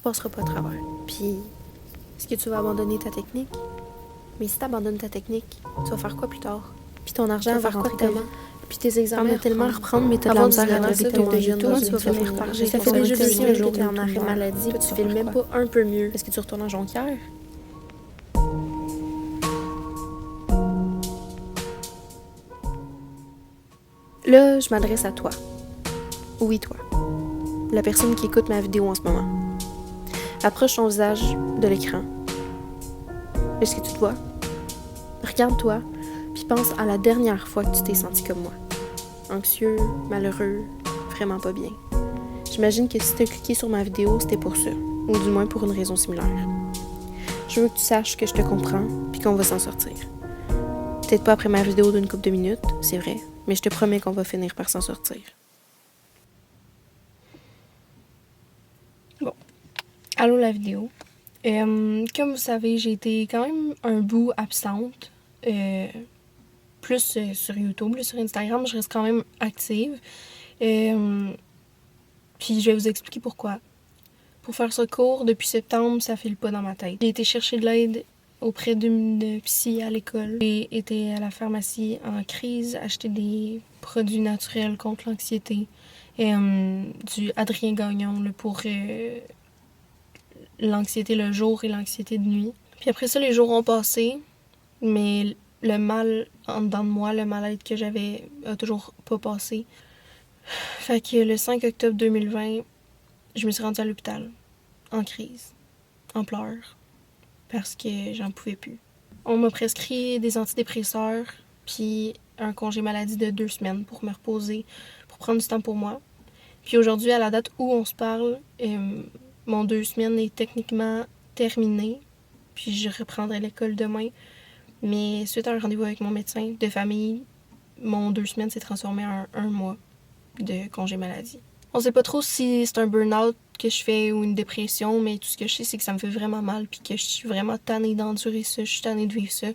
tu passeras pas à travers. Puis, est-ce que tu vas abandonner ta technique? Mais si tu abandonnes ta technique, tu vas faire quoi plus tard? Puis ton argent va rentrer comment? Puis tes examens, tellement à reprendre, mais t'as de la misère à relever ton vie. Toi, tu vas finir par gérer. Ça fait déjà 2 ans que t'es en arrêt maladie, tu fais même pas un peu mieux. Est-ce que tu retournes en Jonquière? Là, je m'adresse à toi. Oui, toi. La personne qui écoute ma vidéo en ce moment. Approche ton visage de l'écran. Est-ce que tu te vois? Regarde-toi, puis pense à la dernière fois que tu t'es senti comme moi. Anxieux, malheureux, vraiment pas bien. J'imagine que si tu as cliqué sur ma vidéo, c'était pour ça, ou du moins pour une raison similaire. Je veux que tu saches que je te comprends, puis qu'on va s'en sortir. Peut-être pas après ma vidéo d'une couple de minutes, c'est vrai, mais je te promets qu'on va finir par s'en sortir. Bon. Allô la vidéo. Comme vous savez, j'ai été quand même un bout absente. Plus sur YouTube, sur Instagram, je reste quand même active. Puis je vais vous expliquer pourquoi. Pour faire ce cours, depuis septembre, ça file pas dans ma tête. J'ai été chercher de l'aide auprès d'une psy à l'école. J'ai été à la pharmacie en crise, acheter des produits naturels contre l'anxiété. Du Adrien Gagnon là, pour l'anxiété le jour et l'anxiété de nuit. Puis après ça, les jours ont passé, mais le mal en dedans de moi, le mal-être que j'avais, a toujours pas passé. Fait que le 5 octobre 2020, je me suis rendue à l'hôpital, en crise, en pleurs, parce que j'en pouvais plus. On m'a prescrit des antidépresseurs, puis un congé maladie de 2 semaines pour me reposer, pour prendre du temps pour moi. Puis aujourd'hui, à la date où on se parle, mon 2 semaines est techniquement terminé, puis je reprendrai l'école demain. Mais suite à un rendez-vous avec mon médecin de famille, mon 2 semaines s'est transformé en 1 mois de congé maladie. On sait pas trop si c'est un burn-out que je fais ou une dépression, mais tout ce que je sais, c'est que ça me fait vraiment mal puis que je suis vraiment tannée d'endurer ça, je suis tannée de vivre ça.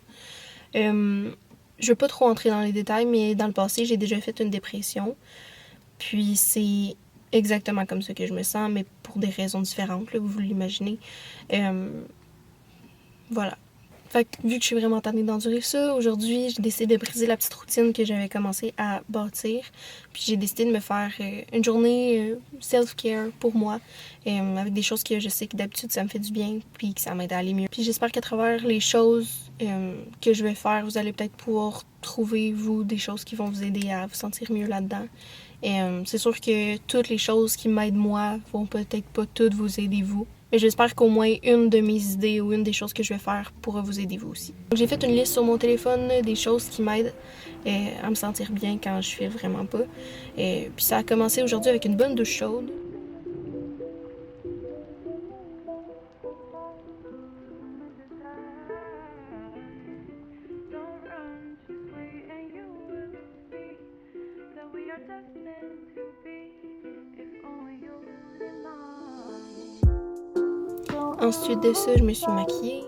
Je veux pas trop entrer dans les détails, mais dans le passé, j'ai déjà fait une dépression. Puis c'est exactement comme ça que je me sens, mais pour des raisons différentes, là, vous l'imaginez. Voilà. Fait que, vu que je suis vraiment tannée d'endurer ça, aujourd'hui, j'ai décidé de briser la petite routine que j'avais commencé à bâtir. Puis j'ai décidé de me faire une journée self-care pour moi, avec des choses que je sais que d'habitude ça me fait du bien, puis que ça m'aide à aller mieux. Puis j'espère qu'à travers les choses que je vais faire, vous allez peut-être pouvoir trouver, vous, des choses qui vont vous aider à vous sentir mieux là-dedans. C'est sûr que toutes les choses qui m'aident moi vont peut-être pas toutes vous aider vous. Mais j'espère qu'au moins une de mes idées ou une des choses que je vais faire pourra vous aider vous aussi. Donc, j'ai fait une liste sur mon téléphone des choses qui m'aident à me sentir bien quand je fais vraiment pas. Puis ça a commencé aujourd'hui avec une bonne douche chaude. Ensuite de ça, je me suis maquillée.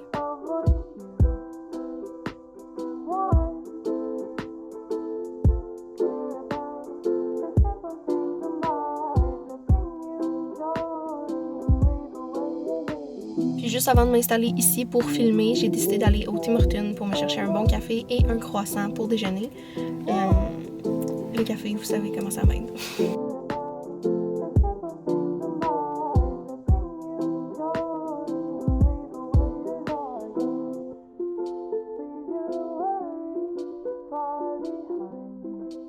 Puis juste avant de m'installer ici pour filmer, j'ai décidé d'aller au Tim Hortons pour me chercher un bon café et un croissant pour déjeuner. Le café, vous savez comment ça m'aide.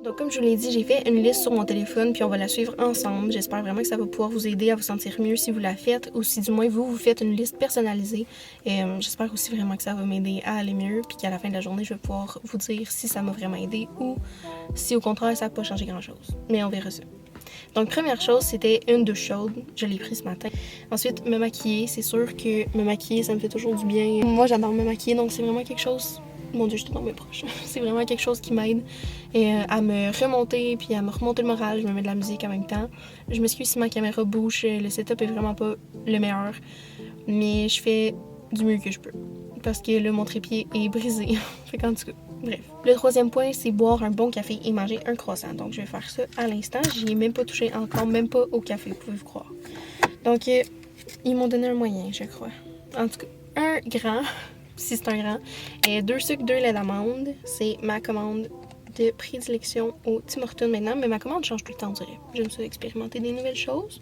Donc comme je vous l'ai dit, j'ai fait une liste sur mon téléphone puis on va la suivre ensemble. J'espère vraiment que ça va pouvoir vous aider à vous sentir mieux si vous la faites ou si du moins vous faites une liste personnalisée. J'espère aussi vraiment que ça va m'aider à aller mieux puis qu'à la fin de la journée, je vais pouvoir vous dire si ça m'a vraiment aidé ou si au contraire, ça n'a pas changé grand-chose. Mais on verra ça. Donc première chose, c'était une douche chaude. Je l'ai prise ce matin. Ensuite, me maquiller. C'est sûr que me maquiller, ça me fait toujours du bien. Moi, j'adore me maquiller, donc c'est vraiment quelque chose... Mon Dieu, je suis dans mes proches. C'est vraiment quelque chose qui m'aide à me remonter puis à me remonter le moral. Je me mets de la musique en même temps. Je m'excuse si ma caméra bouge. Le setup est vraiment pas le meilleur. Mais je fais du mieux que je peux. Parce que là, mon trépied est brisé. Fait qu'en tout cas, bref. Le troisième point, c'est boire un bon café et manger un croissant. Donc, je vais faire ça à l'instant. J'y ai même pas touché encore, même pas au café, pouvez-vous croire. Donc, Ils m'ont donné un moyen, je crois. En tout cas, un grand, si c'est un grand, et 2 sucres, 2 laits d'amande. C'est ma commande de prédilection au Tim Hortons maintenant, mais ma commande change tout le temps, on dirait. J'aime ça expérimenter des nouvelles choses,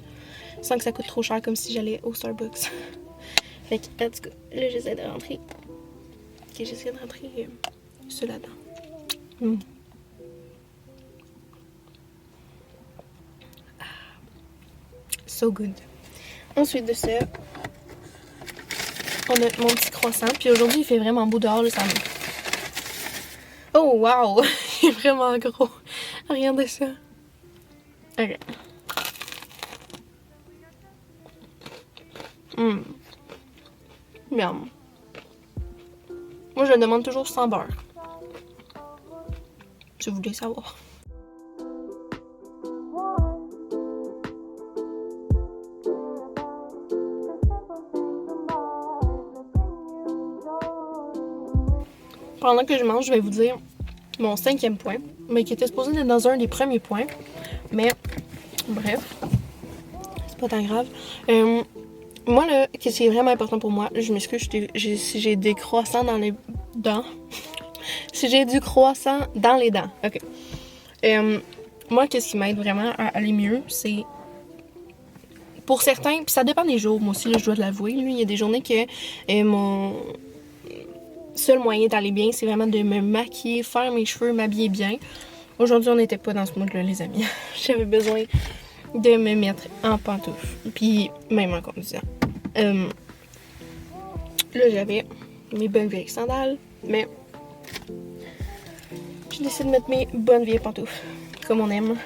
sans que ça coûte trop cher, comme si j'allais au Starbucks. Fait que, en tout cas, là, j'essaie de rentrer. Ok, j'essaie de rentrer ça là-dedans. So good. Ensuite de ça, on a mon petit croissant. Puis aujourd'hui, il fait vraiment beau dehors, là, ça me... Oh, wow! Il est vraiment gros. Regardez ça. Ok. Miam. Moi, je le demande toujours sans beurre. Si vous voulez savoir. Pendant que je mange, je vais vous dire mon 5e point, mais qui était supposé être dans un des premiers points. Mais, bref, c'est pas tant grave. Moi, là, ce qui est vraiment important pour moi, je m'excuse si j'ai des croissants dans les dents. Si j'ai du croissant dans les dents, ok. Moi, qu'est-ce qui m'aide vraiment à aller mieux, c'est... Pour certains, puis ça dépend des jours, moi aussi, là, je dois l'avouer. Il y a des journées que mon seul moyen d'aller bien, c'est vraiment de me maquiller, faire mes cheveux, m'habiller bien. Aujourd'hui, on n'était pas dans ce mood-là, les amis. J'avais besoin de me mettre en pantoufles, puis même en conduisant. Là, j'avais mes bonnes vieilles sandales, mais je décide de mettre mes bonnes vieilles pantoufles, comme on aime.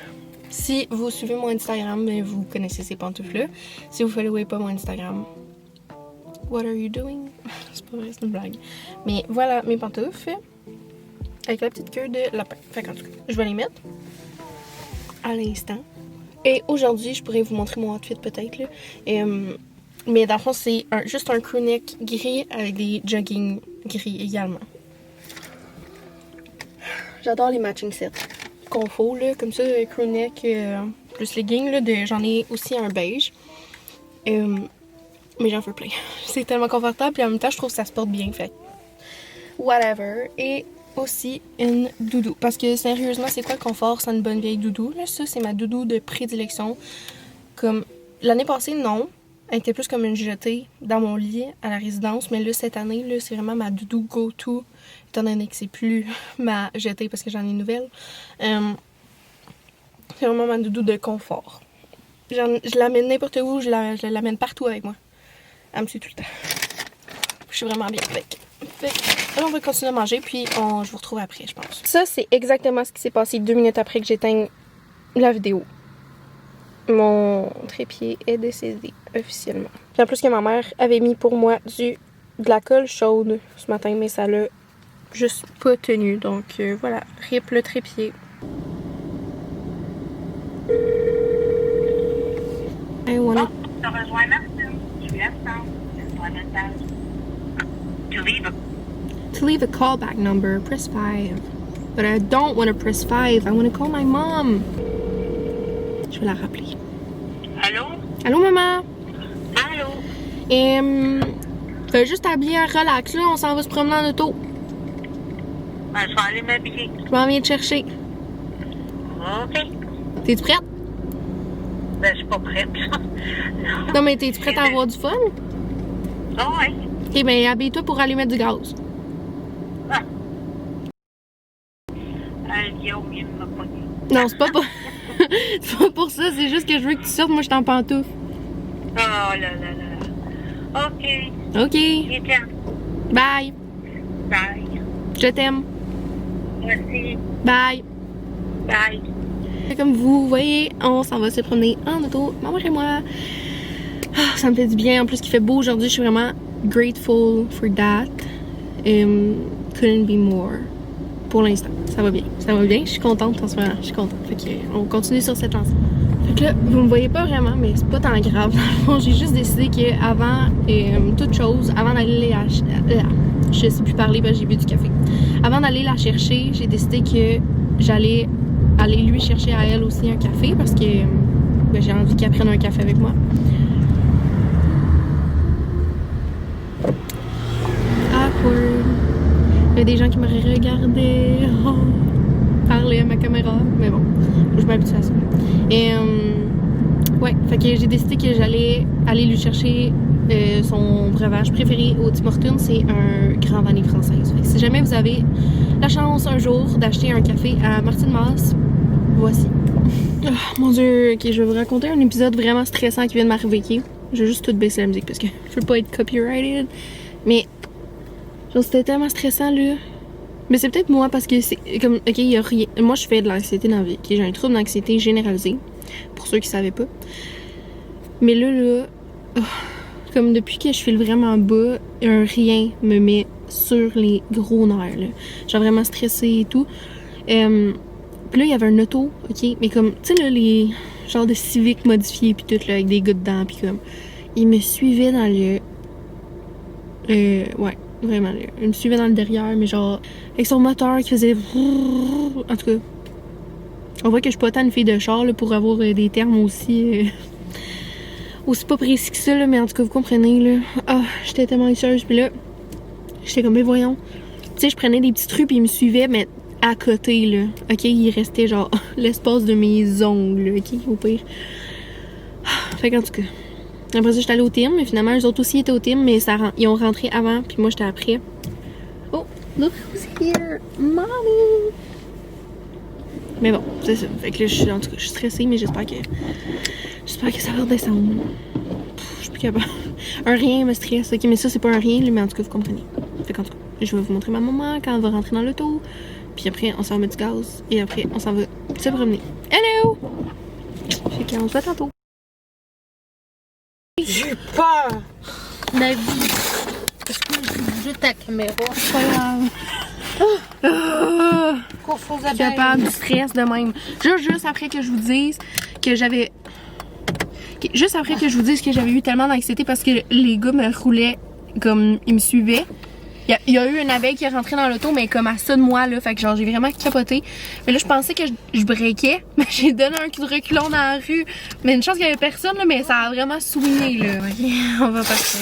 Si vous suivez mon Instagram, vous connaissez ces pantoufles-là. Si vous ne followez pas mon Instagram, what are you doing? C'est pas vrai, c'est une blague. Mais voilà mes pantoufles, avec la petite queue de lapin. Fait qu'en tout cas, je vais les mettre à l'instant. Et aujourd'hui, je pourrais vous montrer mon outfit peut-être, là. Mais dans le fond, c'est juste un crewneck gris avec des jogging gris également. J'adore les matching sets. Confo, là, comme ça, crewneck plus legging, là, j'en ai aussi un beige. Mais j'en veux plein. C'est tellement confortable, puis en même temps, je trouve que ça se porte bien, fait. Whatever. Et aussi une doudou. Parce que sérieusement, c'est quoi le confort sans une bonne vieille doudou? Là, ça, c'est ma doudou de prédilection. Comme l'année passée, non. Elle était plus comme une jetée dans mon lit à la résidence. Mais là, cette année, là, c'est vraiment ma doudou go-to. Étant donné que c'est plus ma jetée parce que j'en ai une nouvelle. C'est vraiment ma doudou de confort. Je l'amène n'importe où, je l'amène partout avec moi. Elle me suit tout le temps. Je suis vraiment bien avec. Là, on va continuer à manger, puis je vous retrouve après, je pense. Ça, c'est exactement ce qui s'est passé 2 minutes après que j'éteigne la vidéo. Mon trépied est décédé officiellement. Puis en plus que ma mère avait mis pour moi de la colle chaude ce matin, mais ça l'a juste pas tenu. Donc voilà, rip le trépied. I wanna... To leave a callback number, press 5. But I don't want to press 5. I want to call my mom. Je vais la rappeler. Allô? Allô, maman? Allô? Fais juste t'habiller en relax, là. On s'en va se promener en auto. Ben, je vais aller m'habiller. Je m'en viens te chercher. OK. T'es-tu prête? Ben, je suis pas prête. Non, mais t'es-tu prête à avoir du fun? Ah ouais. Ok, ben habille-toi pour aller mettre du gaz. Ah. Guillaume, il m'a pas dit. Non, c'est pas pour... c'est pas pour ça, c'est juste que je veux que tu sortes. Moi, je suis en pantoufle. Oh là là là. OK. Ok. Et tiens. Bye. Bye. Je t'aime. Merci. Bye. Bye. Comme vous voyez, on s'en va se promener en auto, maman et moi. Ah, ça me fait du bien. En plus, qu'il fait beau aujourd'hui, je suis vraiment grateful for that. Couldn't be more. Pour l'instant, ça va bien. Ça va bien, je suis contente en ce moment. Je suis contente. Fait que, on continue sur cette lancée. Fait que là, vous me voyez pas vraiment, mais c'est pas tant grave. Dans le fond, j'ai juste décidé qu'avant toute chose, avant d'aller je sais plus parler, ben j'ai bu du café. Avant d'aller la chercher, j'ai décidé que j'allais aller lui chercher à elle aussi un café parce que ben, j'ai envie qu'elle prenne un café avec moi. aurait des gens qui m'auraient regardé parler à ma caméra, mais bon, je m'habitue à ça. Et ouais, fait que j'ai décidé que j'allais aller lui chercher son breuvage préféré au Tim Hortons, c'est un Grand Vanille française. Fait que si jamais vous avez la chance un jour d'acheter un café à Martine Masse, voici. Oh, mon dieu, ok, je vais vous raconter un épisode vraiment stressant qui vient de m'arriver, ok? Je vais juste tout baisser la musique parce que je veux pas être copyrighted. Mais, genre, c'était tellement stressant, là. Mais c'est peut-être moi parce que c'est comme, ok, il y a rien. Moi, je fais de l'anxiété dans la vie, ok? J'ai un trouble d'anxiété généralisé, pour ceux qui savaient pas. Mais là, oh, comme depuis que je file vraiment bas, un rien me met sur les gros nerfs, là. Genre vraiment stressée et tout. Puis là, il y avait un auto, ok? Mais comme, tu sais, là, les genres de Civic modifiés pis tout, là, avec des gars dedans, pis comme, il me suivait dans le... ouais, vraiment, là. Il me suivait dans le derrière, mais genre, avec son moteur qui faisait... En tout cas, on voit que je suis pas tant une fille de char, là, pour avoir des termes aussi... aussi pas précis que ça, là, mais en tout cas, vous comprenez, là. Ah, j'étais tellement anxieuse, pis là, j'étais comme, mais voyons. Tu sais, je prenais des petits trucs pis il me suivait, mais à côté, là. Ok, il restait genre l'espace de mes ongles, ok, au pire. Fait qu'en tout cas. Après ça, j'étais allée au team, mais finalement, eux autres aussi étaient au team, mais ils ont rentré avant, puis moi, j'étais après. Oh, look who's here! Mommy! Mais bon, c'est ça. Fait que là, en tout cas, je suis stressée, mais j'espère que ça va redescendre. Je suis plus capable. Un rien me stresse, ok, mais ça, c'est pas un rien, mais en tout cas, vous comprenez. Fait qu'en tout cas, je vais vous montrer ma maman quand elle va rentrer dans l'auto. Puis après, on s'en va mettre du gaz. Et après, on s'en va se promener. Hello! Fait qu'on se voit tantôt. J'ai peur! Ma vie. Est-ce que je bouge ta caméra? C'est pas grave. Qu'on faisait Je suis bien. capable du stress de même. Juste après que je vous dise que j'avais... Juste après que je vous dise que j'avais eu tellement d'anxiété parce que les gars me roulaient comme... Ils me suivaient. Il y a eu une abeille qui est rentrée dans l'auto, mais comme à ça de moi, là. Fait que genre, j'ai vraiment capoté. Mais là, je pensais que je breakais. Mais j'ai donné un coup de reculon dans la rue. Mais une chance qu'il y avait personne, là, mais ça a vraiment swingé, là. Ok, on va partir.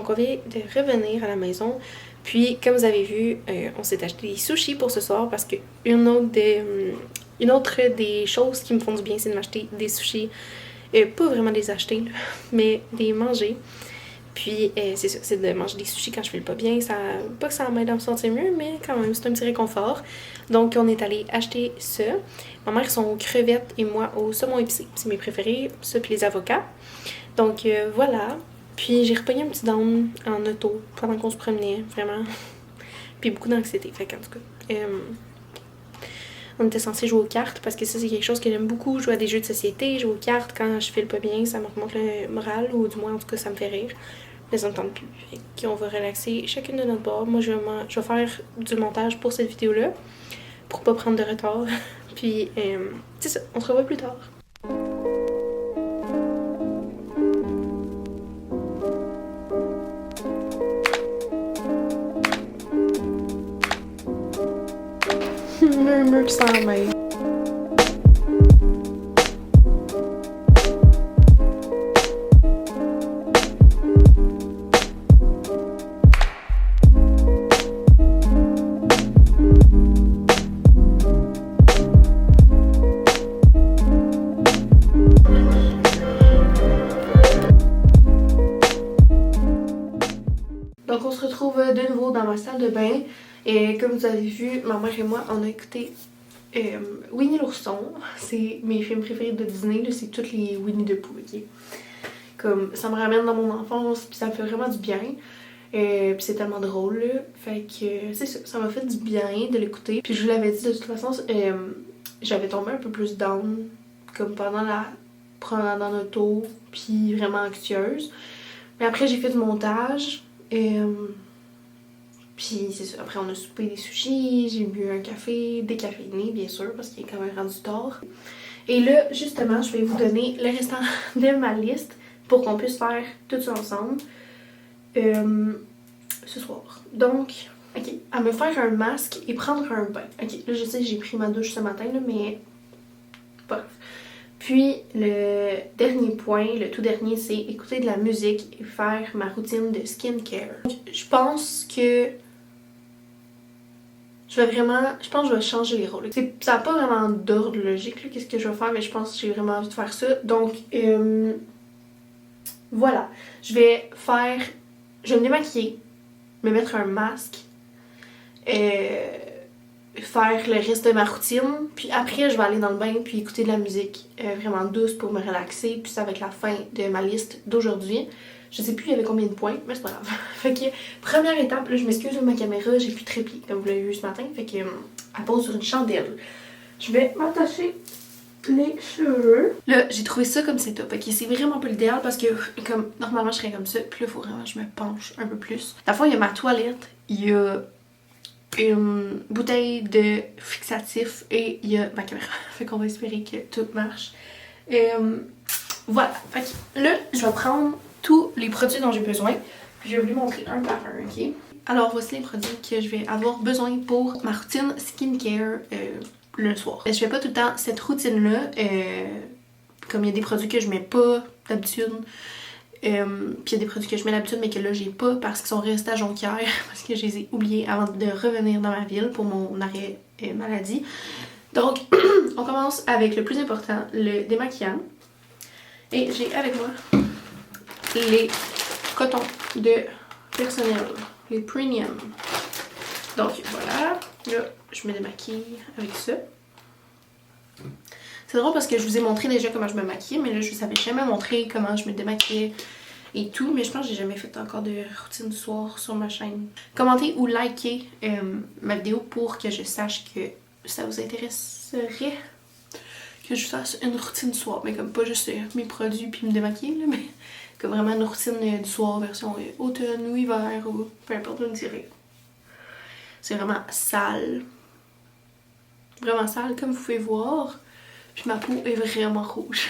On vient de revenir à la maison. Puis, comme vous avez vu, on s'est acheté des sushis pour ce soir parce que une autre des choses qui me font du bien, c'est de m'acheter des sushis. Pas vraiment des acheter, là, mais des manger. Puis, c'est ça, c'est de manger des sushis quand je file pas bien. Pas que ça m'aide à me sentir mieux, mais quand même, c'est un petit réconfort. Donc, on est allé acheter ça. Ma mère, sont aux crevettes et moi, au saumon épicé. C'est mes préférés, ça puis les avocats. Donc, voilà. Puis j'ai repogné un petit down en auto pendant qu'on se promenait, vraiment. Puis beaucoup d'anxiété, fait qu'en tout cas. On était censé jouer aux cartes parce que ça, c'est quelque chose que j'aime beaucoup. Jouer à des jeux de société, jouer aux cartes quand je file pas bien, ça me remonte le moral, ou du moins, en tout cas, ça me fait rire. Mais ça me tente plus. Fait qu'on va relaxer chacune de notre bord. Moi, je vais faire du montage pour cette vidéo-là pour pas prendre de retard. Puis, c'est ça, on se revoit plus tard. Murmure sans main. dans ma salle de bain. Et comme vous avez vu, ma mère et moi, on a écouté Winnie l'ourson. C'est mes films préférés de Disney, là, c'est toutes les Winnie the Pooh, ok? Comme, ça me ramène dans mon enfance, puis ça me fait vraiment du bien. Puis c'est tellement drôle, là. Fait que c'est ça, ça m'a fait du bien de l'écouter. Puis je vous l'avais dit, de toute façon, j'avais tombé un peu plus down, comme pendant la promenade en auto, puis vraiment anxieuse. Mais après, j'ai fait du montage. Puis c'est ça, après on a soupé des sushis, j'ai bu un café, décaféiné bien sûr, parce qu'il est quand même rendu tard. Et là, justement, je vais vous donner le restant de ma liste pour qu'on puisse faire tout ça ensemble ce soir. Donc, ok, à me faire un masque et prendre un bain. Ok, là je sais j'ai pris ma douche ce matin, là, mais bref. Puis le dernier point, le tout dernier, c'est écouter de la musique et faire ma routine de skincare. Je pense que je pense que je vais changer les rôles. Ça n'a pas vraiment d'ordre logique, qu'est-ce que je vais faire, mais je pense que j'ai vraiment envie de faire ça. Donc, voilà. Je vais me démaquiller, me mettre un masque, faire le reste de ma routine, puis après je vais aller dans le bain puis écouter de la musique vraiment douce pour me relaxer, puis ça va être la fin de ma liste d'aujourd'hui. Je sais plus il y avait combien de points, mais c'est pas grave. Fait que première étape, là je m'excuse de ma caméra, j'ai plus trépied comme vous l'avez vu ce matin, fait que elle pose sur une chandelle. Je vais m'attacher les cheveux. Là j'ai trouvé ça comme setup, ok, c'est vraiment pas l'idéal parce que comme normalement je serais comme ça, puis là il faut vraiment que je me penche un peu plus. La fois il y a ma toilette, il y a une bouteille de fixatif et il y a ma caméra. Fait qu'on va espérer que tout marche. Voilà. Fait que là, je vais prendre tous les produits dont j'ai besoin. Puis je vais vous les montrer un par un, ok? Alors voici les produits que je vais avoir besoin pour ma routine skincare le soir. Je fais pas tout le temps cette routine-là. Comme il y a des produits que je mets pas d'habitude. Puis il y a des produits que je mets d'habitude mais que là j'ai pas parce qu'ils sont restés à Jonquière parce que je les ai oubliés avant de revenir dans ma ville pour mon arrêt maladie. Donc on commence avec le plus important, le démaquillant. Et j'ai avec moi les cotons de personnel, les premium. Donc voilà, là je me démaquille avec ça. C'est drôle parce que je vous ai montré déjà comment je me maquillais, mais là je vous avais jamais montré comment je me démaquillais et tout, mais je pense que j'ai jamais fait encore de routine du soir sur ma chaîne. Commentez ou likez ma vidéo pour que je sache que ça vous intéresserait que je fasse une routine du soir, mais comme pas juste mes produits puis me démaquiller, là, mais comme vraiment une routine du soir version automne ou hiver ou peu importe où on dirait. C'est vraiment sale. Vraiment sale comme vous pouvez voir. Puis ma peau est vraiment rouge.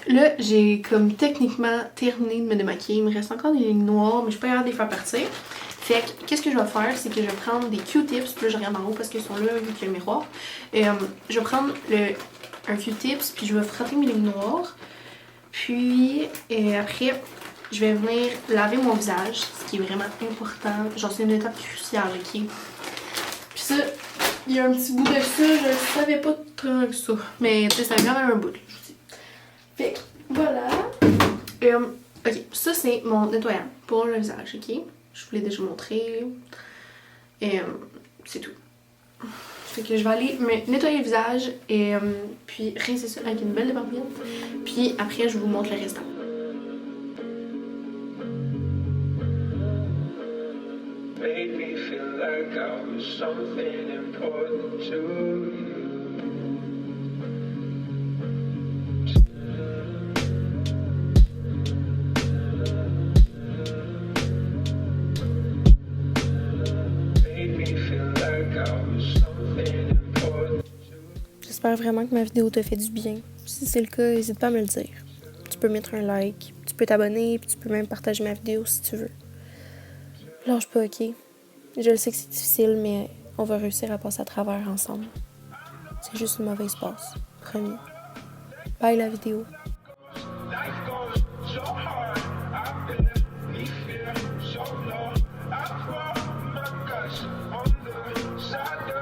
Là, j'ai comme techniquement terminé de me démaquiller. Il me reste encore des lignes noires, mais je suis pas capable de les faire partir. Fait que, qu'est-ce que je vais faire, c'est que je vais prendre des Q-tips, puis là je regarde en haut parce qu'ils sont là vu qu'il y a le miroir. Je vais prendre un Q-tips, puis je vais frotter mes lignes noires. Puis après, je vais venir laver mon visage, ce qui est vraiment important. Genre c'est une étape cruciale, ok? Puis ça, il y a un petit bout de ça, je ne savais pas trop que ça. Mais tu sais, ça a quand même un bout, là, je vous dis. Fait que, voilà. Ok, ça c'est mon nettoyant pour le visage, ok? Je vous l'ai déjà montré. C'est tout. Fait que je vais aller me nettoyer le visage et puis rincer ça avec une belle débarbouillette. Puis après, je vous montre le restant. Made me feel like I was something important to you. J'espère vraiment que ma vidéo te fait du bien. Si c'est le cas, n'hésite pas à me le dire. Tu peux mettre un like, tu peux t'abonner, puis tu peux même partager ma vidéo si tu veux. Lâche pas, ok? Je le sais que c'est difficile, mais on va réussir à passer à travers ensemble. C'est juste une mauvaise passe. Promis. Bye la vidéo. I under, shadow.